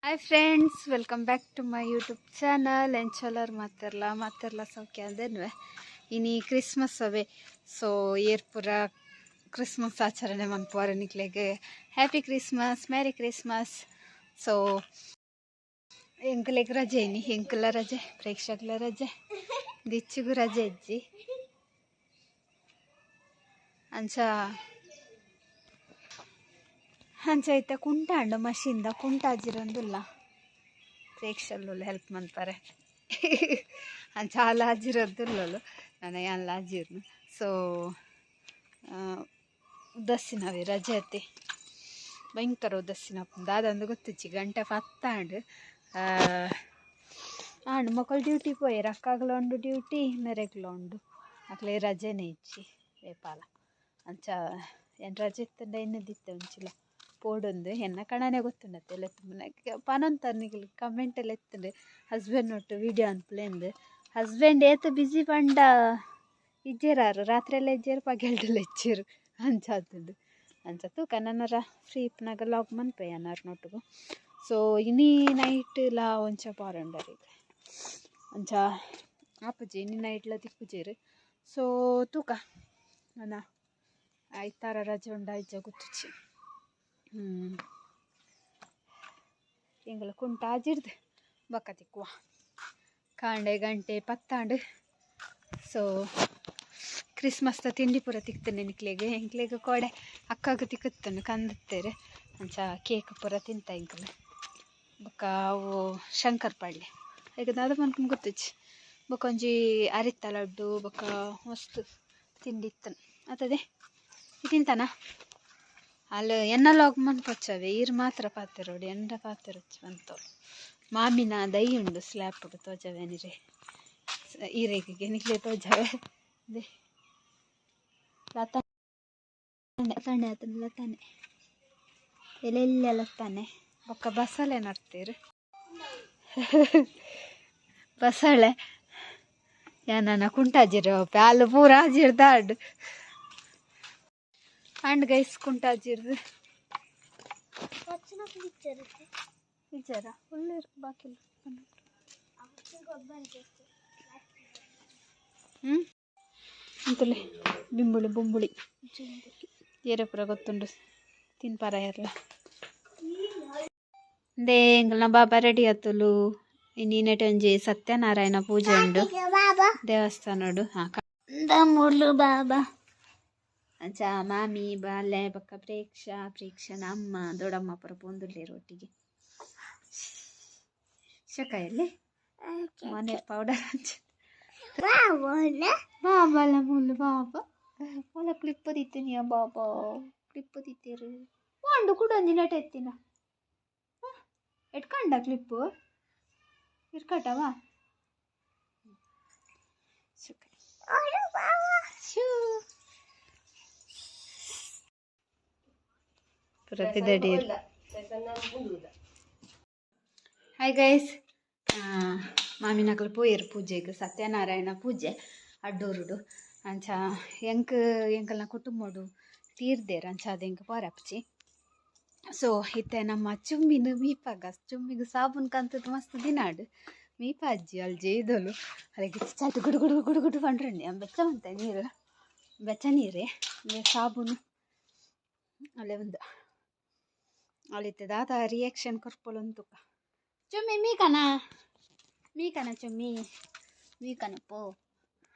Hi friends, welcome back to my YouTube channel. ಎಂಚೋಲರ್ ಮಾತೆರ್ಲ ಸೌಖ್ಯ ಅಂದೇನ್ವೆ ಇನಿ ಕ್ರಿಸ್ಮಸ್ ಅವೇ. ಸೊ ಏರ್ ಪೂರ ಕ್ರಿಸ್ಮಸ್ ಆಚರಣೆ ಮನ್ಪುವಾರ ನಿಕ್ಲೆಗೆ happy Christmas, merry Christmas. So ಎಂಕಲೆಗ್ ರಜೆ ಇನಿ, ಎಂಕಲ ರಜೆ, ಪ್ರೇಕ್ಷಕಲ ರಜೆ, ದಿಚ್ಚಿಗೂ ರಜೆ ಇಜ್ಜಿ ಅಂಚ ಕುಂಟಾಂಡು ಮಷಿನ್ದ ಕುಂಟಾಜಿರೊಂದುಲ್ಲ ಪ್ರೇಕ್ಷಲ್ಲು ಹೆಲ್ಪ್ ಮಾಡ್ತಾರೆ. ಅಂಚ ಹಾಲು ಹಾಜಿರೋದುಲ್ಲಲು ನನಗೆ ಅಲ್ಲ ಹಾಜಿರ್ನು. ಸೊ ಉದಸ್ಸಿನವೆ ರಜೆ ಅತ್ತೆ ಭಯಂಕರ ಉದಸ್ಸಿನ ದಾದಂದು ಗೊತ್ತಿಚ್ಚಿ ಗಂಟೆ ಪತ್ತಾಂಡು ಆಂಡು ಮಕ್ಕಳು ಡ್ಯೂಟಿ ಪೋಯರು. ಅಕ್ಕಗಳು ಉಂಡು ಡ್ಯೂಟಿ, ಮೆರೆಗ್ಲು ಉಂಡು, ಅಕ್ಲೆ ರಜೆನೇ ಇಚ್ಚಿ ವೇಪಾಲ. ಅಂಚ ಏನು ರಜೆ ಇತ್ತಂಡ ಇನ್ನದಿತ್ತೆ ಒಂಚಿಲ್ಲ ಪೋಡೊಂದು ಎನ್ನ ಕಣನೆ ಗೊತ್ತುಂಡತ್ತೆ ಎಲ್ಲ ತುಂಬ ಪನೊಂತರ್ನಿಗೆ ಕಮೆಂಟ್ ಎಲ್ಲ ಎತ್ತುಂಡು ಹಸ್ಬೆಂಡ್ ಒಟ್ಟು ವೀಡಿಯೋ ಅನ್ಪುಲೆಂದು. ಹಸ್ಬೆಂಡ್ ಏತು ಬಿಸಿ ಪಂಡ ಇಜ್ಜೇರಾರು ರಾತ್ರಿ ಎಲ್ಲ ಇಜ್ಜೇರು ಪಗೆಲ್ಡೆಲ್ಲ ಇಜ್ಜೇರು ಅಂಚಾತುಂಡು. ಅಂಚ ತೂಕ ನನ್ನರ ಫ್ರೀ ಇಪ್ಪನಾಗ ಲಾಗ್ ಮನ್ಪೆ ಅನ್ನರ್ನೊಟ್ಟಿಗೂ. ಸೊ ಇನಿ ನೈಟ್ ಲಾ ಒಂಚ ಪಾರಂಡರಿಗೆ ಅಂಚ ಆಪುಜಿ ಇನಿ ನೈಟ್ಲ ತಿಕ್ಕುಜೇರು. ಸೊ ತೂಕ ನನ್ನ ಐತಾರ ರಜೆ ಉಂಡ ಇಜ್ಜ ಗೊತ್ತುಚ್ಚಿ ಎಂಗಳ ಕುಂಟ ಆಜಿಡ್ದು ಬಕ್ಕ ತಿಕ್ಕುವ ಕಾಂಡೆ ಗಂಟೆ ಪತ್ತಾಂಡು. ಸೊ ಕ್ರಿಸ್ಮಸ್ದ ತಿಂಡಿ ಪೂರ ತಿಕ್ತೇನೆ ನಿಕ್ಲೆಗೆ. ಎಂಕ್ಲೆಗೆ ಕೊಡೆ ಅಕ್ಕಗೆ ತಿಕ್ಕುತ್ತೇನೆ ಕಂದುತ್ತೇರೆ. ಅಂಚ ಕೇಕ್ ಪೂರ ತಿಂತ ಎಂಕಲು ಬೊಕ್ಕ ಅವು ಶಂಕರ್ ಪಾಳ್ಯ ಈಗ ಅದು ಮನ್ಕೊಂಡು ಗೊತ್ತುಚ್ಚಿ ಬೊಕ್ಕ ಒಂಜಿ ಅರಿತ ಲಡ್ಡು ಬೊಕ್ಕ ಮಸ್ತ್ ತಿಂಡಿ ಇತ್ತನು ಅತದೆ ತಿಂತಾನ ಅಲ್ಲಿ ಎನ್ನ ಲಾಗ್ ಮನ್ಪೊಚ್ಚವೆ ಈರು ಮಾತ್ರ ಪಾತೆರೋಡು ಎಂಡ ಪಾತೆರೊಚ್ಚಿ ಬಂತವಳು ಮಾಮಿನ ದೈ ಉಂಡು ಸ್ಲ್ಯಾಪ್ ಉಡು ತೋಜವೆ ನಿರೆ ಈರೆಗೆ ನಿಕ್ಲೆ ತೋಜವೆ ದೇ ಲತಾನೆ ಆತನ ಲತಾನೆ ಎಲ್ಲೆಲ್ಲ ಲತಾನೆ ಬೊಕ್ಕ ಬಸಳೆ ನಡ್ತೀರು ಬಸಳೆ ಯಾನ ಕುಂಟಾಜಿರೋ ಪ್ಯಾಲು ಪೂರ ಹಾಜಿರ್ದಾಡು ಅಂಡ್ ಗೈಸ್ ಕುಂಟಾಜಿರ್ದು ಇಜ್ಜಾರ ಒಳ್ಳೆ ಬಾಕಿಲ್ಲ ಅಂತಲೇ ಬಿಂಬುಳಿ ಬೊಂಬುಳಿ ಏರ ಪುರ ಗೊತ್ತುಂಡು ತಿನ್ಪಾರ ಎಲ್ಲ ದೇ ಎಂಕಲ್ನ ಬಾಬಾ ರೆಡಿ ಆತುಲು. ಇನ್ನಿನೆಟ್ ಒಂಜಿ ಸತ್ಯನಾರಾಯಣ ಪೂಜೆ ಉಂಡು ದೇವಸ್ಥಾನಡು ಮುಳ್ಳು ಬಾಬಾ. ಅಂಚ ಮಾಮಿ ಬಾಲೆ ಬೊಕ್ಕ ಪ್ರೇಕ್ಷನ ಅಮ್ಮ ದೊಡ್ಡಮ್ಮ ಪುರ ಪೊಂದುಲ್ಲೇರು ಒಟ್ಟಿಗೆ ಶಕಾಯಲ್ಲಿ ಮನೆ ಪೌಡರ್ ಹಂಚ ಬಾಬಾಲ ಮುಳ್ಳು ಬಾಬಾ ಒಲ ಕ್ಲಿಪ್ ದಿತ್ತೀನಿ ಬಾಬಾ ಕ್ಲಿಪ್ ದಿತ್ತೇರು ವಾಂಡು ಕೂಡ ಒಂಜಿ ನೆಟ್ ಎತ್ತಿನ ಎಟ್ಕಂಡ ಕ್ಲಿಪ್ಪು ಇರ್ಕಟವಾ ಹಾಯ್ ಗೈಸ್, ಮಾಮಿನಕಲು ಪೋಯರು ಪೂಜೆಗೆ ಸತ್ಯನಾರಾಯಣ ಪೂಜೆ ಅಡ್ಡೂರುಡು. ಅಂಚ ಎಂಕಲ್ನ ಕುಟುಂಬಡು ತೀರ್ದೇರು ಅಂಚ ಅದು ಎಂಕ ಪೋರಪ್ಚಿ. ಸೊ ಇತ್ತೆ ನಮ್ಮ ಚುಮ್ಮಿನ ಮೀಪಾಗ ಚುಮ್ಮಿಗೆ ಸಾಬೂನು ಕಂತದ್ದು ಮಸ್ತ್ ದಿನಾಡು ಮೀಪ ಅಜ್ಜಿ ಅಲ್ಲಿ ಜೇದಲು ಅಲ್ಲಿಗೆ ಚಾತು ಗುಡು ಗುಡು ಗುಡು ಗುಡು ಪಂಡ್ರಂಡಿ ಬೆಚ್ಚ ಬಂತ ನೀರು ಬೆಚ್ಚ ನೀರೇ ಸಾಬೂನು ಅಲ್ಲೇ ಒಂದು ಅಲ್ಲಿತ್ತೆ ದಾದ ರಿಯಾಕ್ಷನ್ ಕೊರ್ಪೊಲಂತು ಚುಮ್ಮಿ ಮೀಕನ ಚುಮ್ಮಿ ಮೀಕನ ಪೋ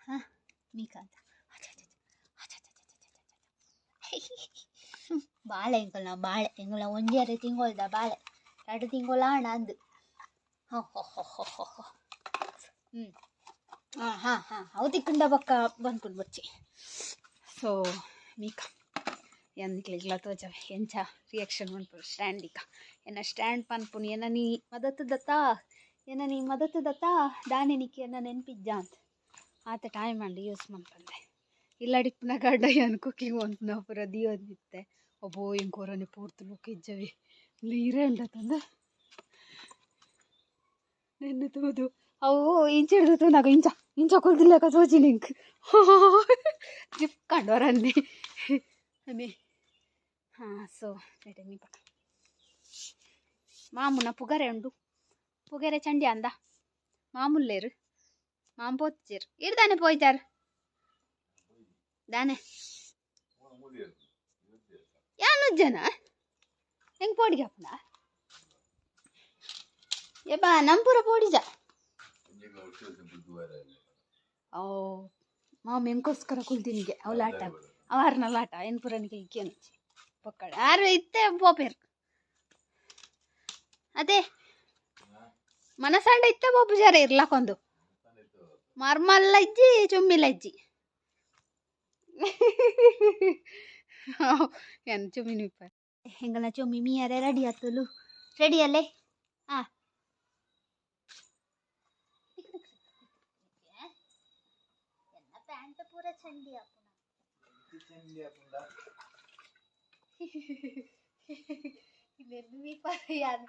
ಹಾಂ ಮೀಕ ಅಂತ ಬಾಳೆ ಎಂಕಲ್ನ ಬಾಳೆ ಎಂಕಲ್ನ ಒಂಜೆರೆ ತಿಂಗೊಳ್ದ ಬಾಳೆ 2 ತಿಂಗೊಳ ಹಣ ಅಂದು ಹಾಂ ಅವು ತಿಕ್ಕಂಡ ಬೊಕ್ಕ ಬಂದ್ಕೊಂಡು ಬಚ್ಚಿ. ಸೊ ಮೀಕ ಎಂಕ್ಲೆಗ್ಲ ತೋಜವೆ ಎಂಚ ರಿಯಾಕ್ಷನ್ ಉಂಟು ಸ್ಟ್ಯಾಂಡಿಕ ಎನ್ನ ಸ್ಟ್ಯಾಂಡ್ ಪನ್ಪುನಿ ಎನ್ನ ನೀ ಮದತ್ತು ದತ್ತಾ ದಾನೆ ನಿಕ್ಕಿ ಎನ್ನ ನೆನ್ಪಿಜ್ಜ ಅಂತ ಆತ ಟೈಮ್ ಅಂಡು ಯೂಸ್ ಮಾಡ್ಕೊಂಡೆ ಇಲ್ಲ ಡಿಪ್ಪನ ಗಡ್ಡ ಏನು ಕುಕ್ಕಿಂಗ್ ಒಂದು ಪೂರ ದಿಯೋದಿತ್ತೆ ಒಬ್ಬೋ ಎಂಕೋರನೆ ಪೂರ್ತಿ ಲೋಕ ಇಜ್ಜವಿ ನೀರೇ ಉಂಡತಂದ ನೆನ್ನೆ ತೂದು ಅವು ಇಂಚಿಡ್ದು ತೂನಾಗ ಇಂಚ ಕೊಲ್ದಿಲ್ಲಕ ತೋಜಿ ನಿಂಕ್ ಜಿಪ್ಕಂಡವರನ್ನೇ ಅನ್ನಿ ಹಾಂ. ಸೊ ಬೇಟೆ ಮೀ ಪಕ್ಕ ಮಾಮುನ ಪುಗರೆ ಉಂಡು ಪುಗರೆ ಚಂಡಿ ಅಂದ ಮಾಮುಲ್ಲೇರು ಮಾಮ್ ಪೋತಿರು ಇಡ್ದಾನೆ ಪೋಯ್ತಾರ ದಾನೆ ಯಾನು ಜನ ಹೆಂಗ್ ಪೋಡಿಗಪ್ಪನ ಏಬಾ ನಂಪುರ ಪೋಡಿಜ ಓ ಮಾಮ ಎಂಕೋಸ್ಕರ ಕುಲ್ದಿನಿಗೆ ಅವಳ ಆಟ ಅವಾರ್ನಲ್ಲ ಆಟ ಏನು ಪುರನಿಗೆ ಇಕ್ಕೇನು ಪಕ್ಕಡ ಯಾರು ಇತ್ತೆ ಪೋಪೇರು ಅದೇ ಮನಸಂಡ ಇತ್ತೆ ಪೋಪು ಜರ ಇರ್ಲಕ್ಕೊಂದು ಮರ್ಮಲ್ಲ ಇಜ್ಜಿ ಚುಮ್ಮಿಲ್ಲ ಇಜ್ಜಿ ಏನು ಚುಮ್ಮಿನ ಇಪ್ಪ ಹೆಂಗಲ್ಲ ಚುಮ್ಮಿ ಮೀಯರೆ ರೆಡಿ ಆತಲು ರೆಡಿ ಅಲ್ಲೇ ಹಾ ಪ್ಯಾಂಟ್ ಪೂರ ಚಂಡಿ ಯಾರು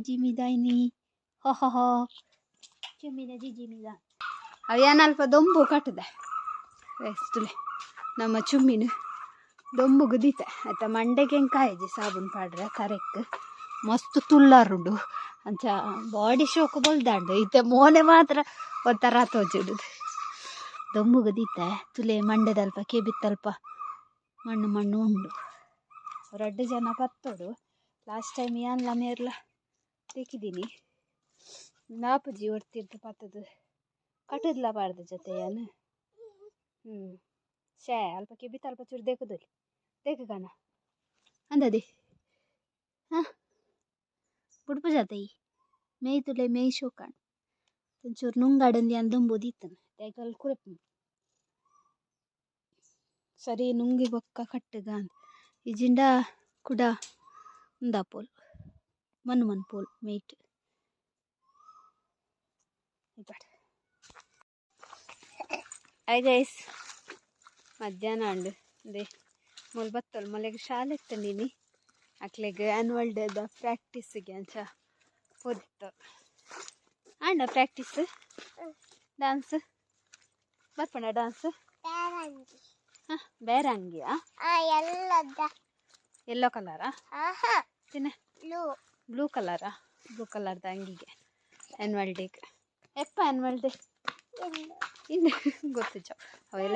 ಜಿಮಿದಾಯ್ನಿ ಹೋ ಚುಮ್ಮಿನ ಜಿಮಿದ ಅವೇನು ಅಲ್ಪ ದೊಂಬು ಕಟ್ಟದೆ ಎಷ್ಟುಲೆ ನಮ್ಮ ಚುಮ್ಮಿನ ದೊಂಬು ಗುದೀತೆ ಆಯ್ತಾ ಮಂಡೆಗೆ ಹೆಂಗೆ ಕಾಯಿಜಿ ಸಾಬೂನು ಪಾಡ್ರೆ ಕರೆಕ್ಟ್ ಮಸ್ತ್ ತುಳ್ಳಾರುಂಡು ಅಂಚ ಬಾಡಿ ಶೋಕು ಬಲ್ದಾಂಡು ಇತ್ತೆ ಮೋನೆ ಮಾತ್ರ ಒಂಥರ ತೋಜಿಡುದು ದೊಂಬು ಗುದೀತೆ ತುಲೆ ಮಂಡೆದಲ್ಪ ಕೆಬಿತ್ತಲ್ಪ ಮಣ್ಣು ಮಣ್ಣು ಉಂಡು 2 ಜನ ಪತ್ತೋಡು ಲಾಸ್ಟ್ ಟೈಮ್ ಏನ್ಲ ಮೇರ್ಲ ತೆಕ್ಕಿದ್ದೀನಿ ನಾಪಜಿ ಹೊಡ್ತಿರ್ದು ಪತ್ತದು ಕಟ್ಟದ್ಲ ಬಾರ್ದು ಜೊತೆ ಏನು ಶೇ ಅಲ್ಪ ಕೆಬಿತ್ತ ಅಲ್ಪ ಚೂರು ದೇಕುದಲ್ಲಿ ದೇಕಗಾನ ಅಂದದಿ ಹಾಂ ಬುಡ್ಪು ಜಾತೆ ಮೇಯ್ ತುಲೆ ಮೇಯ್ ಶೋಕಾಣ್ ಒಂಚೂರು ನುಂಗಾಡಂದಿ ಅಂದಂಬೋದಿತ್ತನ ತೈಕಲ್ ಕುರಪ್ ಸರಿ ನುಂಗಿ ಬೊಕ್ಕ ಕಟ್ಟಗ ಅಂತ ಇಜಿಂಡ ಕುಡ ಉಂದ ಪೋಲ್ ಮನ್ ಪೋಲ್ ಮೇಯ್ಟ್ ಐ ಗೈಸ್ ಮಧ್ಯಾಹ್ನ ಅಂಡು ಅದೇ ಮೊಲ್ ಬತ್ತಲ್ ಮೊಲೆಗೆ ಶಾಲೆ ಇತ್ತಂದಿನಿ ಅಕ್ಲೆಗೆ ಆ್ಯನ್ವಲ್ ಡೇದ ಪ್ರಾಕ್ಟೀಸಿಗೆ ಅಂಚ ಹೊತ್ತು ಆಂಡ ಪ್ರಾಕ್ಟೀಸ್ ಡ್ಯಾನ್ಸ್ ಬರ್ಪಣ ಡ್ಯಾನ್ಸ್ ಹಾಂ ಬೇರೆ ಅಂಗಿಯಾ ಯೆಲ್ಲೋ ಕಲರಾ ತಿನ್ನ ಬ್ಲೂ ಕಲರಾ ಬ್ಲೂ ಕಲರ್ದ ಅಂಗಿಗೆ ಆ್ಯನ್ವಲ್ ಡೇಗೆ ಎಪ್ಪ ಆ್ಯನ್ವಲ್ ಡೇ ಇನ್ನು ಗೊತ್ತಿಚ್ಚ ಅವೆಲ್ಲ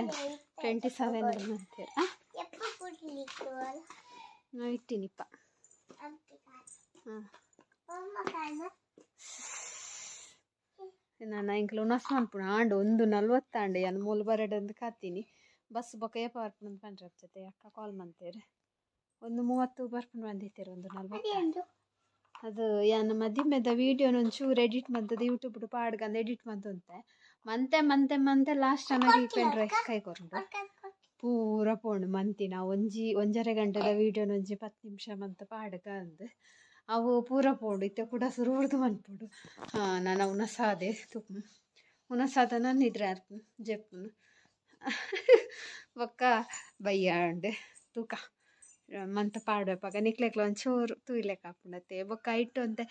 27 ಅಂತೀರ ನಾವು ಇಟ್ಟಿನಿಪ್ಪ ನಾನು ಇಂಕ್ಲು ಉನಸ್ ಅನ್ಪುಣ ಆಂಡು 1:40 ಆಂಡು ಏನು ಮೂಲು ಬರಡಂದು ಕಾತೀನಿ ಬಸ್ ಬೊಕ್ಕ ಏಪ ಬರ್ಪುಣ ಪಂಡ್ರ ಜೊತೆ ಅಕ್ಕ ಕಾಲ್ ಮಾಡ್ತೇರೆ 1:30 ಬರ್ಪುಣ ಬಂದಿತ್ತೇರೆ 1:40 ಅದು ಏನು ಮದಿಮೆದ ವೀಡಿಯೋನ ಒಂಚೂರು ಎಡಿಟ್ ಮಾಡ್ತದೆ ಯೂಟ್ಯೂಬ್ ಪಾಡ್ಗಂದು ಎಡಿಟ್ ಮಾಡ್ತಂತೆ ಮಂತೆ ಲಾಸ್ಟ್ ಅನ್ನೋದು ಪೆನ್ ಡ್ರೈವ್ ಕೈಗೊಂಡು ಪೂರ ಪೋಂಡು ಮಂತಿನ ಒಂಜರೆ ಗಂಟೆದ ವೀಡಿಯೋನ 10 ನಿಮಿಷ ಮಂತ ಪಾಡ್ಗ ಅಂದು ಅವು ಪೂರ ಪೋಂಡು ಇತ್ತೆ ಕೂಡ ಸುರುವರ್ದು ಮನ್ಪುಡು ನಾನು ಉನಸಾದೆ ತುಪ್ಪು ಉನಸಾದ ನಾನು ಇದ್ರೆ ಅರ್ಪು ಜೆಪ್ಪುನು ಬೊಕ್ಕ ಬಯ್ಯಾಂಡು ತೂಕ ಮಂತ ಪಾಡ್ವೆಪಾಗ ನಿಕ್ಲೆಕ್ಲ ಒಂಚೂರು ತೂಯ್ಲೆಕ್ ಹಾಪುಂಡತೆ ಬೊಕ್ಕ ಇಟ್ಟು ಅಂತೆ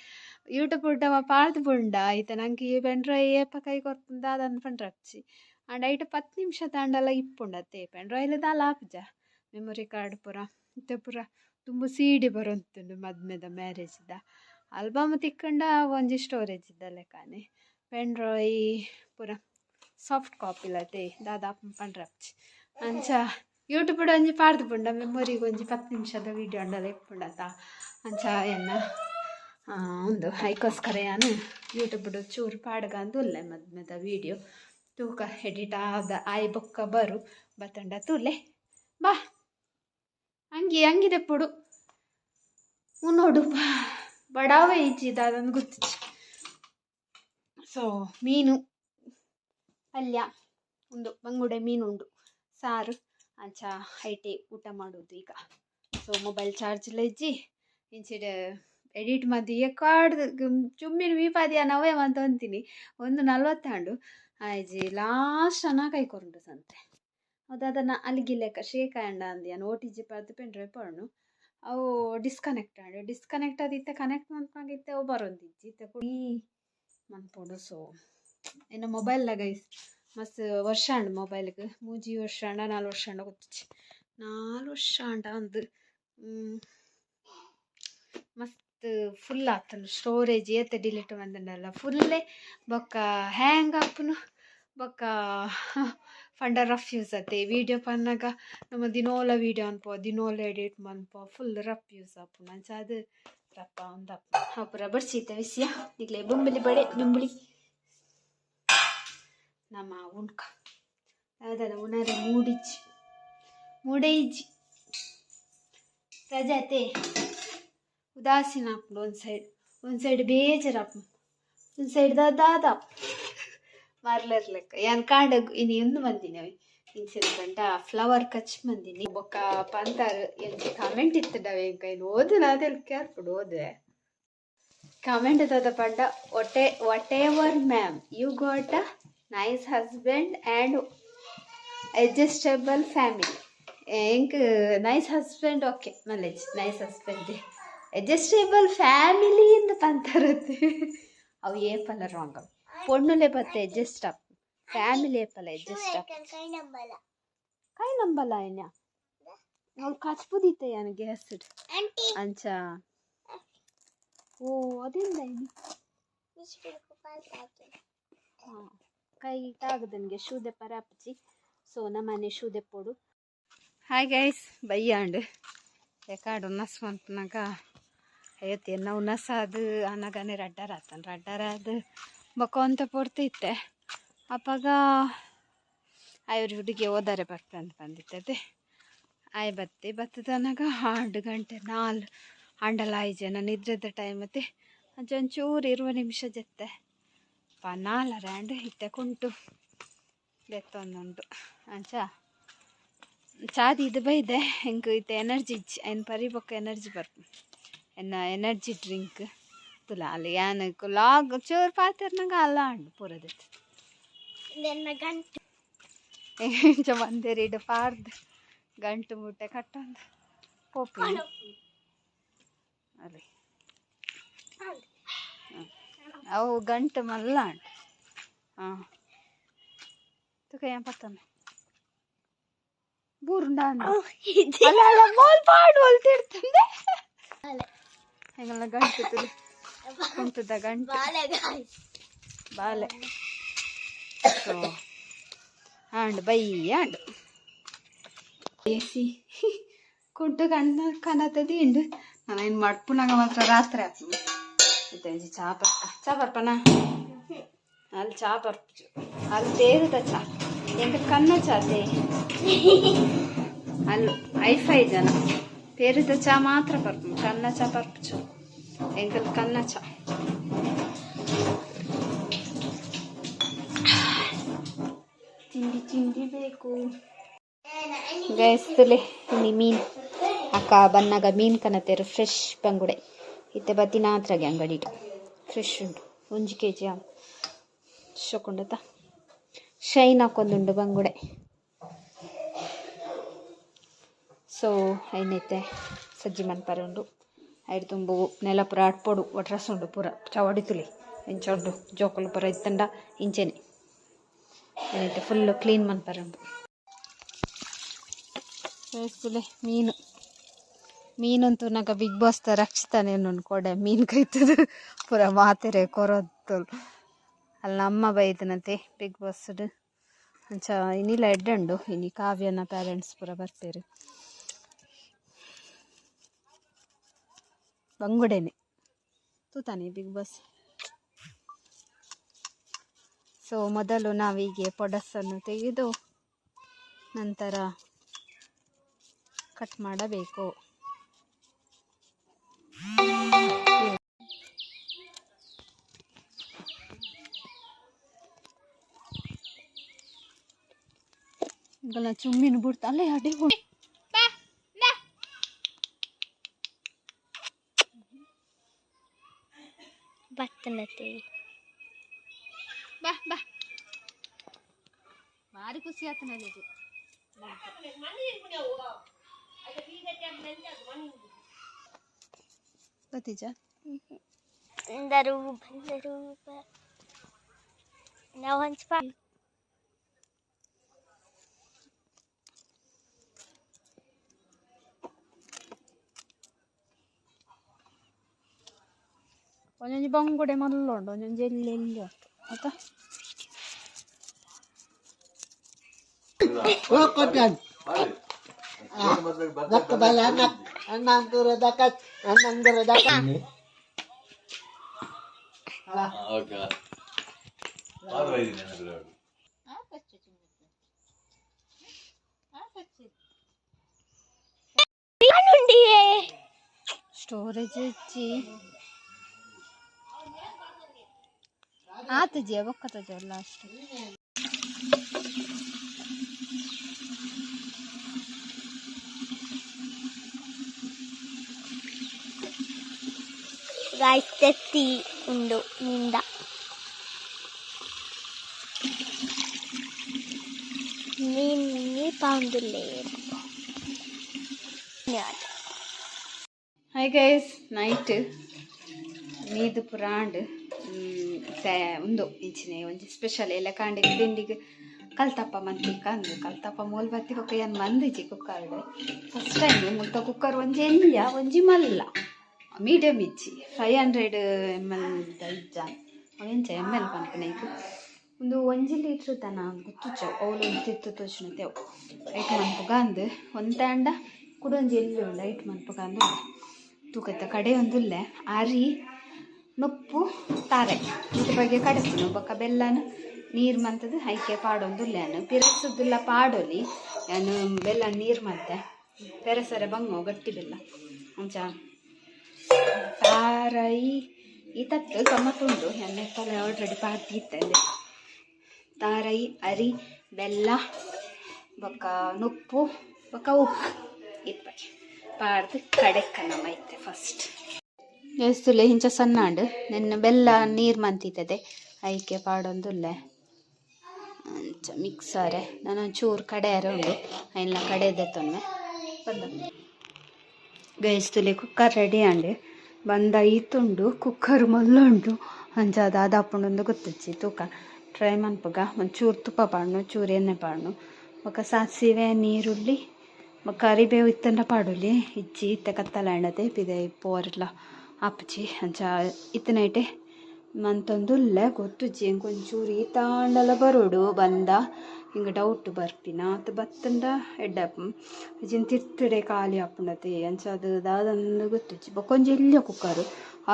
ಯೂಟ್ಯೂಬ್ ಉಡ್ಡವ ಪಾಡ್ದು ಬುಂಡ ಆಯ್ತು ನಂಗೆ ಪೆನ್ ಡ್ರೈವ್ ಏಪ ಕೈ ಕೊರ್ಪುಂಡ ಅದನ್ನು ಪಂಡ್ರೆ ಹಚ್ಚಿ ಅಂಡ್ ಐಟು 10 ನಿಮಿಷ ತಾಂಡಲ್ಲ ಇಪ್ಪುಂಡತೆ ಪೆನ್ ಡ್ರೈವ್ಲ ದಾಲ ಆಪುಜ ಮೆಮೊರಿ ಕಾರ್ಡ್ ಪೂರ ಇತ್ತೆ ಪೂರ ತುಂಬ CD ಬರೋಂತುಂಡು ಮದ್ಮೆದ ಮ್ಯಾರೇಜ್ದ ಆಲ್ಬಮ್ ತಿಕ್ಕಂಡ ಒಂಜಿ ಸ್ಟೋರೇಜ್ ಇದ್ದ ಲೆಕ್ಕನೆ ಪೆನ್ ಡ್ರೈವ್ ಪೂರ ಸಾಫ್ಟ್ ಕಾಪಿಲತೆ ದಾದ ಪಂಡ್ರೆ ಹಚ್ಚಿ ಅಂಚ ಯೂಟ್ಯೂಬ್ ಒಂಜಿ ಪಾಡ್ದು ಪುಂಡ ಮೆಮೊರಿಗೆ ಒಂಜಿ 10 ನಿಮಿಷದ ವೀಡಿಯೋ ಅಂಡಲ್ಲ ಇಪ್ಪುಂಡತ ಅಂಚ ಎನ್ನ ಒಂದು ಐಕೋಸ್ಕರ ನಾನು ಯೂಟ್ಯೂಬ್ ಚೂರು ಪಾಡ್ಗ ಅಂದು ಉಲ್ಲೆ ಮದ್ಮೆದ ವೀಡಿಯೋ ತೂಕ ಎಡಿಟ್ ಆದ ಆಯ್ ಬೊಕ್ಕ ಬರು ಬತ್ತಂಡ ತೂಲೆ ಬಾ ಹಂಗಿದೆ ಪೊಡು ನೋಡು ಬಡಾವೆ ಇಚ್ಚಿದ ಅದೊಂದು ಗೊತ್ತಿಚ್ಚು. ಸೊ ಮೀನು ಪಲ್ಯ ಉಂಡು, ಬಂಗುಡೆ ಮೀನುಂಡು, ಸಾರು ಅಂಚ ಐಟೆ ಊಟ ಮಾಡೋದು ಈಗ. ಸೊ ಮೊಬೈಲ್ ಚಾರ್ಜ್ಲ ಇಜ್ಜಿ ಇಂಚಿಡ ಎಡಿಟ್ ಮದ್ದು ಕಾಡ್ದು ಚುಮ್ಮಿನ ವೀಪಾದಿಯ ನವೇ ಅಂತ ಅಂತೀನಿ 1:40 ಆಯ್ಜಿ ಲಾಸ್ಟ್ ಅನ್ನ ಕೈಕೊರುಂಡು ಸಂತೆ ಅದನ್ನ ಅಲ್ಲಿಗಿಲ್ಲೆಕ್ಕ ಶೇಕಾಯಂಡ ಅಂದಿಯ ಓಟಿಜಿ ಪರ್ದು ಪೆಂಡ್ರೆ ಪರ್ಣು ಅವು ಡಿಸ್ಕನೆಕ್ಟ್ ಆದಿತ್ತೆ ಕನೆಕ್ಟ್ ಮಾಡ್ಕೊಂಗಿತ್ತೆ ಅವು ಬರೋಂದಿಜ್ಜಿ ಇತ್ತೆ ಕುಡಿ ಮನ್ಪೋಡು. ಸೊ ಇನ್ನು ಮೊಬೈಲ್ದಾಗ ಮಸ್ತ್ ವರ್ಷ ಅಂಡು ಮೊಬೈಲ್ಗೆ 3 ವರ್ಷ 4 ವರ್ಷ ಗೊತ್ತಿಚ್ಚಿ 4 ವರ್ಷ ಅಂದು ಮಸ್ತ್ ಫುಲ್ ಆತನು ಸ್ಟೋರೇಜ್ ಏತ ಡಿಲೀಟ್ ಮಂದಲ್ಲ ಫುಲ್ಲೇ ಬೊಕ್ಕ ಹ್ಯಾಂಗ್ ಆಪುನು ಬೊಕ್ಕ ಫಂಡ ರಫ್ ಯೂಸ್ ಆತೆ ವೀಡಿಯೋ ಪನ್ನಾಗ ನಮ್ಮ ದಿನೋಲ ವೀಡಿಯೋ ಅನ್ಪೋ ದಿನೋಲ ಎಡಿಟ್ ಮನ್ಪೋ ಫುಲ್ ರಫ್ ಯೂಸ್ ಆಪುನು ಅಂಚ ಅದು ರಪ್ಪ ಒಂದಪ್ಪ ಅಪುರ ಬಡ್ಸಿತ ವಿಷಯ ಈಗಲೇ ಬೊಂಬಲಿ ಬಡೆ ನುಂಬಳಿ ನಮ್ಮ ಉಣ್ಕ ಅದನ್ನ ಉಣರೆ ಮೂಡೇಜಿ ರಜಾತೆ ಉದಾಸೀನ ಆಪುಂಡು ಒಂದು ಸೈಡ್ ಬೇಜಾರಾಪು ಒಂದು ಸೈಡ್ ದಾದ ಮರ್ಲರ್ಲೆಕ್ಕ ಯಾನ್ ಕಾಂಡ ಇನಿ ಒಂದು ಮಂದಿನವಿ ಇಂಚಿನ ಗಂಟ ಫ್ಲವರ್ ಕಚ್ ಮಂದಿನಿ ಬೊಕ್ಕ ಪಂತಾರು ಎಂಚ ಕಮೆಂಟ್ ಇತ್ತಡವೆ ಕೈಲಿ ಓದು ನಾದೆಲ್ ಕೇರ್ಪುಡು ಓದುವೆ ಕಮೆಂಟ್ ದಾದ ಪಂಡ what ever ma'am you got a nice husband and adjustable family ಎಂಕ್ ನೈಸ್ ಹಸ್ಬೆಂಡ್ ಓಕೆ ಮಲೇಜ್ ನೈಸ್ ಹಸ್ಬೆಂಡ್ ಅಡ್ಜಸ್ಟೇಬಲ್ ಫ್ಯಾಮಿಲಿ ಎಂದು ಪಂತಾರತ್ತೆ ಅವು ಏಪಲ್ಲ ರಾಂಗ್ ಅವು ಪೊಣ್ಣುಲೆ ಬತ್ತೆ ಅಡ್ಜಸ್ಟ್ ಅಪ್ ಫ್ಯಾಮಿಲಿ ಏಪಲ್ಲ ಅಡ್ಜಸ್ಟ್ ಅಪ್ ಕೈ ನಂಬಲ್ಲ ಏನ್ಯ ಅವ್ಳು ಕಚ್ಪುದಿತ್ತೆ ನನಗೆ ಹೆಸರು ಅಂಚ ಓ ಅದಿಂದ ಏನು ಹಾಂ ಕೈ ತಾಗದನಿಗೆ ಶೂದೆ ಪರಾಪಚಿ ಸೊ ನಮ್ಮನೆ ಶೂದೆ ಪೋಡು ಹಾಯ್ ಗೈಸ್ ಬಯ್ಯಾಂಡು ಎಕಾಡು ಉನ್ನಸ್ ಮಂತನಾಗ ಅಯ್ಯತ್ತಿ ಎನ್ನ ಉನ್ನಸ ಅದು ಅನ್ನಗಾನೆ ರಡ್ಡರಾದು ಬೊಕ್ಕ ಪೊಡ್ತಿತ್ತೆ ಅಪ್ಪಾಗ ಅವ್ರ ಹುಡುಗಿ ಓದಾರೆ ಬರ್ತೆ ಅಂತ ಬಂದಿತ್ತದೆ ಆಯ್ ಬತ್ತದನಾಗ 2 ಗಂಟೆ 4 ಅಂಡಲ 5 ಜನ ನಿದ್ರೆದ ಟೈಮ್ ಮತ್ತೆ ಒಂಚೂರು 20 ನಿಮಿಷ ಜತ್ತೆ 4 ರ್ಯಾಂಡ್ ಇತ್ತೆ ಕುಂಟು ಬೆತ್ತೊಂದುಂಟು ಅಂಚ ಚಾದಿ ಇದು ಬೈದೆ ಹೆಂಗೆ ಇತ್ತೆ ಎನರ್ಜಿ ಇಜ್ಜಿ ಐನ್ ಪರಿ ಬೊಕ್ಕ ಎನರ್ಜಿ ಬರ್ಪು ಎನರ್ಜಿ ಡ್ರಿಂಕ್ ತುಲ ಅಲ್ಲಿ ಯಾನಕ್ಕೆ ಲಾಗ್ ಚೂರು ಪಾತಿರ್ನಾಗ ಅಲ್ಲ ಅಂಡು ಪೂರದೈತೆ ಇಂಚ ಮಂದಿರಿಡು ಪಾರ್ದು ಗಂಟು ಮುಟ್ಟೆ ಕಟ್ಟೊಂದು ಪೋಪಿ ಅಲ್ಲಿ ಅವು ಗಂಟು ಮಲ್ಲ ಅಂಡು ಹಾಂ ತುಕ ಏನ್ ಪತ್ತೊಮ್ಮೆ ಬೂರುಂಡ ಅಲ್ಲ ಮೋಲ್ ಪಾಡು ಹೊಲ್ತಿಡ್ತಂದೆ ಹೆಂಗಲ್ಲ ಗಂಟು ತುಳಿ ಕುಂಟದ ಗಂಟು ಬಾಲೆ ಸೊ ಆಂಡು ಬಯ್ಯ ಆಂಡು ಏಸಿ ಕುಂಟು ಕನತದಿ ಇಂಡು ನಾನು ಏನು ಮಡ್ಪುನಾಗ ಮಾತ್ರ ರಾತ್ರಿ ಆಪು ಇತ್ತೆ ಚಾ ಬರ್ಪನ ಅಲ್ಲಿ ಚಾ ಬರ್ಪು ಅಲ್ಲಿ ತೇರುದ ಚಾ ಎಂಕ ಕನ್ನ ಚಾತೆ ಅಲ್ಲಿ 5 ಜನ ತೇರುದ ಚಾ ಮಾತ್ರ ಬರ್ಪು ಕನ್ನ ಚಾ ಬರ್ಪು ಎಂಕಲ್ ಕನ್ನ ಚಾ ತಿಂಡಿ ಬೇಕು ಗೈಸ್ತಲೆ ಇಲ್ಲಿ ಮೀನು ಅಕ್ಕ ಬನ್ನಾಗ ಮೀನು ಕನತೇರು ಫ್ರೆಶ್ ಬಂಗುಡೆ ಇತ್ತೆ ಬತ್ತಿನಾತ್ರಾಗೆ ಅಂಗಡಿ ಫ್ರೆಶ್ ಉಂಟು 1 kg ಶೊಕೊಂಡತ ಶೈನ್ ಹಾಕೊಂದುಂಡು ಬಂಗುಡೆ. ಸೊ ಐನೈತೆ ಸಜ್ಜಿ ಮನ್ಪರೆ ಉಂಡು ಐದು ತುಂಬು ನೆಲ ಪುರ ಅಡ್ಪೊಡು ಒಟ್ರಸ್ ಉಂಡು ಪೂರ ಚವಡಿ ತುಳಿ ಇಂಚೊಡ್ಡು ಜೋಕುಲು ಪುರ ಇತ್ತಂಡ ಇಂಚೆನೆ ಏನೈತೆ ಫುಲ್ಲು ಕ್ಲೀನ್ ಮನ್ಪರೆ ಉಂಡು. ಬೇಸ್ತುಲೆ ಮೀನಂತೂ ನಾಗ ಬಿಗ್ ಬಾಸ್ ತ ರಕ್ಷಿತಾನೆ ಉಂಡು ಕೊಡೆ ಮೀನು ಕೈತದ ಪೂರ ಮಾತೆರೆ ಕೊರೊತ್ತು ಅಲ್ಲಿ ನಮ್ಮ ಬೈದನಂತೆ ಬಿಗ್ ಬಾಸ್ಡು ಅಂಚ ಇನ್ನಿಲ್ಲ ಎಡ್ಡುಂಡು ಇನಿ ಕಾವ್ಯನ ಪೇರೆಂಟ್ಸ್ ಪೂರ ಬರ್ಪೇರು ಬಂಗುಡೆನೆ ತೂತಾನೆ ಬಿಗ್ ಬಾಸ್ ಸೊ ಮೊದಲು ನಾವೀಗೆ ಪೊಡಸನ್ನು ತೆಗೆದು ನಂತರ ಕಟ್ ಮಾಡಬೇಕು. ಈಗೆಲ್ಲ ಚುಮ್ಮಿನ ಬಿಡ್ತಾ ಅಲ್ಲೇ ಅಡಿ ಬರ್ತನತೆ ಬಾ ಬಾ ಭಾರಿ ಖುಷಿ ಆಯ್ತು ನನಗೆ. ಭತೀಜ ಬಂದರು ನಾವು ಹಂಚ್ಪ ಒಂದೊಂದು ಬಂಗುಡೆ ಮಲ್ಲ ಉಂಟು, ಒಂದೊಂದು ಎಲ್ಲಿ ಎಲ್ಲಿ ಉಂಟು ಆಯ್ತಾ. ಸ್ಟೋರೇಜ್ ಹೆಚ್ಚಿ ಆತ ಜೀವ ಬೊಕ್ಕತ ಜಲ್ಲ ಅಷ್ಟು. ಗಾಯ್ಸ್ ತೆತ್ತಿ ಉಂಡು ನಿಂದ ನೀ ಪಾಂದುಲ್ಲೇ. ಹಾಯ್ ಗೈಸ್, ನೈಟ್ ಮೀದು ಪುರಾಂಡ್ ಒಂದು ಇಂಚಿನ ಒಂಜಿ ಸ್ಪೆಷಲ್ ಎಲ್ಲ ಕಾಂಡಿನ ತಿಂಡಿಗೆ ಕಲ್ತಪ್ಪ ಮಂತಿಕ್ಕ ಅಂದು ಕಲ್ತಪ್ಪ ಮೂಲ್ ಬತ್ತಿ ಹೊಕ್ಕ ಏನು ಮಂದಿಜಿ ಕುಕ್ಕರ್ಡ್ ಫಸ್ಟ್ ಟೈಮ್ ಮುಲ್ತ ಕುಕ್ಕರ್ ಒಂಜಿ ಎಲ್ಯ ಒಂಜಿ ಮಲ್ಲ ಮೀಡಿಯಮ್ ಇಜ್ಜಿ 500 ml ಇಜ್ಜ ಎಂಚ ml ಪನ್ಪನೈಕು ಒಂದು 1 ಲೀಟ್ರ್ ತನ ಗುತ್ತುಚ್ಚವು ಅವಳು ಒಂದು ತಿತ್ತು ತೋಚ್ನತೆವು ಐಟ್ ಮನ್ಪುಗ ಅಂದು ಒಂದಂಡ ಕುಡೊಂಜಿ ಎಲ್ಲಿ ಉಂಡು ಐಟ್ ಮನ್ಪುಗ ಅಂದು ತೂಕತ್ತ ಕಡೆ ಒಂದುಲ್ಲೆ ಅರಿ ನೊಪ್ಪು ತಾರೆ ಇದ್ರ ಬಗ್ಗೆ ಕಡಿಸ್ತೀನಿ ಬೊಕ್ಕ ಬೆಲ್ಲನ ನೀರು ಮಂತದ್ದು ಐಕೆ ಪಾಡೊಂದುಲ್ಲೆನು ಪಿರಸುದಿಲ್ಲ ಪಾಡೊಲಿ ನಾನು ಬೆಲ್ಲ ನೀರು ಮತ್ತೆ ಪೆರಸರೆ ಬಂಗೋ ಗಟ್ಟಿ ಬೆಲ್ಲ ಅಂಚ ತಾರೈ ಈ ತತ್ತು ಗಮ್ಮತ್ತುಂಡು ಎಣ್ಣೆಪ್ಪಲ್ಲ ಆಲ್ರೆಡಿ ಪಾಡ್ತಿತ್ತಂದೆ ತಾರೈ ಅರಿ ಬೆಲ್ಲ ಬೊಕ್ಕ ನೊಪ್ಪು ಬೊಕ್ಕ ಉಪ್ಪು ಇದ್ ಬಗ್ಗೆ ಪಾಡ್ದು ಕಡೆಕ್ಕ ನಮ್ಮ ಐತೆ ಫಸ್ಟ್ ಎಸ್ತುಲೆ ಹಿಂಚ ಸಣ್ಣಾಂಡು ನೆನ್ನ ಬೆಲ್ಲ ನೀರು ಮಂತಿತ್ತದೆ ಐಕೆ ಪಾಡೊಂದುಲ್ಲೆ ಅಂಚ ಮಿಕ್ಸರೆ ನಾನು ಚೂರು ಕಡೆಯರ ಉಂಡು ಎಲ್ಲ ಕಡೆದೆತ್ತೊಮ್ಮೆ ಬಂದ ಗೈಸ್ತುಲೆ ಕುಕ್ಕರ್ ರೆಡಿ ಆಂಡು ಬಂದ ಈತುಂಡು ಕುಕ್ಕರ್ ಮಲ್ಲುಂಡು ಅಂಚ ಅದು ಅಪ್ಪುಂಡು ಗೊತ್ತಿಚ್ಚಿ ತೂಕ ಟ್ರೈ ಮನ್ಪುಗ ಒಂಚೂರು ತುಪ್ಪ ಪಾಡ್ನು ಚೂರು ಎಣ್ಣೆ ಪಾಡ್ನು ఒక ಸಾಸಿವೆ ನೀರುಳ್ಳಿ ఒక ಕರಿಬೇವು ಇತ್ತಂಡ ಪಾಡುಲಿ ಇಜ್ಜಿ ಇತ್ತ ಕತ್ತಲ ಎಣ್ಣತೆ ಪಿದೆ ಪೋರ್ಲ ಅಪ್ಪಚಿ ಅಂಚ ಇತ್ತನೈಟೆ ಮಂತೊಂದುಲ್ಲೆ ಗೊತ್ತುಜ್ಜಿ ಎಂಕೊಂಚೂರು ಈ ತಾಂಡಲ ಬರೋಡು ಬಂದ ಹಿಂಗೆ ಡೌಟ್ ಬರ್ಪಿನ ಅದು ಬತ್ತಂಡ ಎಡ್ಡಪ್ಪ ಅಜ್ಜಿನ ತಿರ್ತಡೆ ಖಾಲಿ ಅಪ್ಪುಂಡತೆ ಅಂಚ ಅದು ದಾದಂದು ಗೊತ್ತುಜ್ಜಿ ಬೊಕೊಂಜಿ ಇಲ್ಲಿಯ ಕುಕ್ಕರು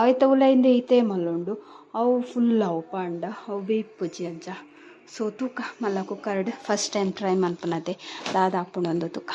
ಆಯ್ತ ಉಲೈಂದ ಈತೆ ಮಲ್ಲುಂಡು ಅವು ಫುಲ್ ಅವು ಪಾಂಡ ಅವು ಬೇಯ್ಪುಜಿ ಅಂಚ ಸೊ ತೂಕ ಮಲ್ಲ ಕುಕ್ಕರ್ಡ್ ಫಸ್ಟ್ ಟೈಮ್ ಟ್ರೈ ಮನ್ಪುನತೆ ದಾದ ಅಪ್ಪುಂಡೊಂದು ತೂಕ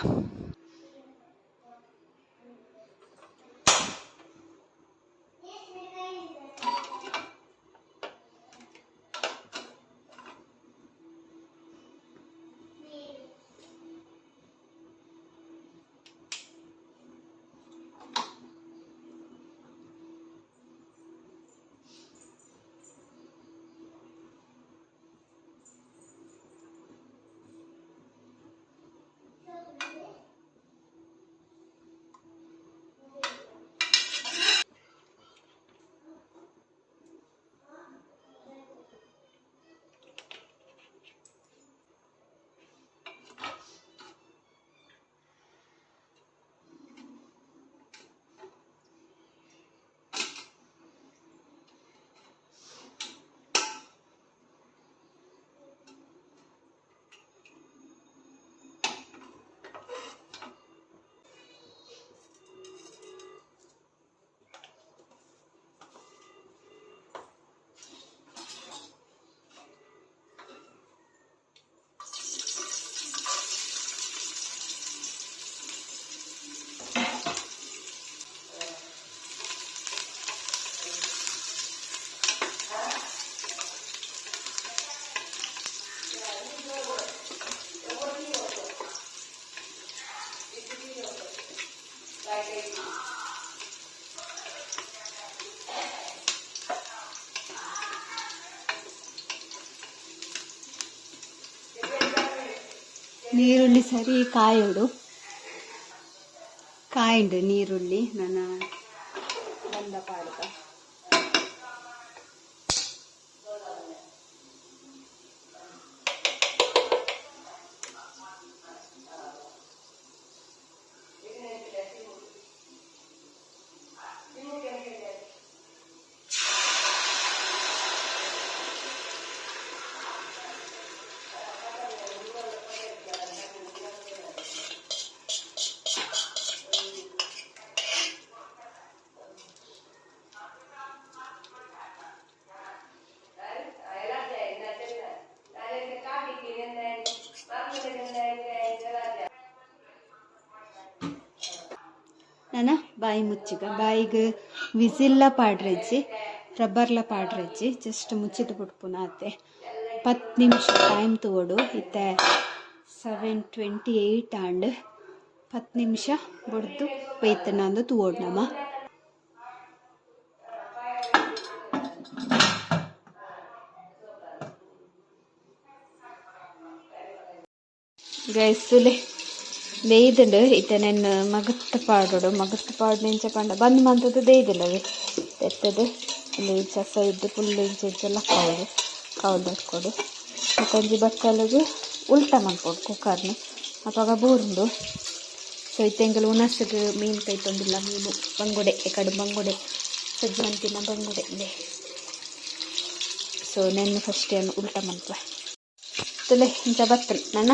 ನೀರುಳ್ಳಿ ಸರಿ ಕಾಯುಂಡು ನೀರುಳ್ಳಿ ನನ್ನ ಬಂದ ಪಾಡ್ಗ ನನ್ನ ಬಾಯಿ ಮುಚ್ಚಿಗ ಬಾಯಿಗೆ ವಿಸಿಲ್ಲ ಪಾಡ್ರೆಜ್ಜಿ ರಬ್ಬರ್ಲ ಪಾಡ್ರೆಜ್ಜಿ ಜಸ್ಟ್ ಮುಚ್ಚಿಟ್ಟು ಬಿಡ್ಪುನ ಅತ್ತೆ 10 ನಿಮಿಷ ಟೈಮ್ ತೋಡು ಇತ್ತೆ 7:28 ಆಂಡ್ 10 ನಿಮಿಷ ಬಡ್ದು ಪೈತನ ಅಂದು ತೋಡು ನಮ್ಮ ಗೈಸುಲೆ ಬೇಯ್ದುಂಡು ಇತ್ತೆ ನೆನ್ನು ಮಗತ್ತು ಪಾಡು ನೆಂಚ ಪಂಡ ಬಂದು ಮಂತದ್ದು ಬೇಯ್ದಿಲ್ಲವೇ ಎತ್ತದು ಇಲ್ಲಿ ಚಸ ಇದ್ದು ಫುಲ್ಲು ಇಂಚೆಲ್ಲ ಕೌಲು ಇಟ್ಕೊಡು ಮತ್ತೊಂದು ಬಕ್ಕಲಿಗೆ ಉಲ್ಟ ಮಾಡ್ಕೊಡು ಕುಕ್ಕರ್ನ ಅವಾಗ ಬೋರ್ಂಡು ಸೊ ಇತ್ತೆಂಗಲು ಉನಸ್ಸಿಗೆ ಮೀನು ಕೈ ತೊಂದಿಲ್ಲ ಮೀನು ಬಂಗುಡೆ ಕಡು ಬಂಗುಡೆ ಸಜ್ಜಂತಿನ ಬಂಗುಡೆ ಇದೆ ಸೊ ನೆನ್ನೆ ಫಸ್ಟ್ ಏನು ಉಲ್ಟ ಮನ್ಪ ತುಲೆ ಇಂಚ ಬತ್ತಲು ನನ್ನ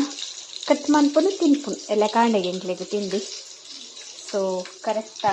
ಕಟ್ ಮನ್ಪುನು ತಿನ್ಪುನು ಎಲ್ಲ ಕಾಂಡೆಗೆ ಎಂಕ್ಲೆಗೆ ತಿಂದು ಸೊ ಕರೆಕ್ಟ್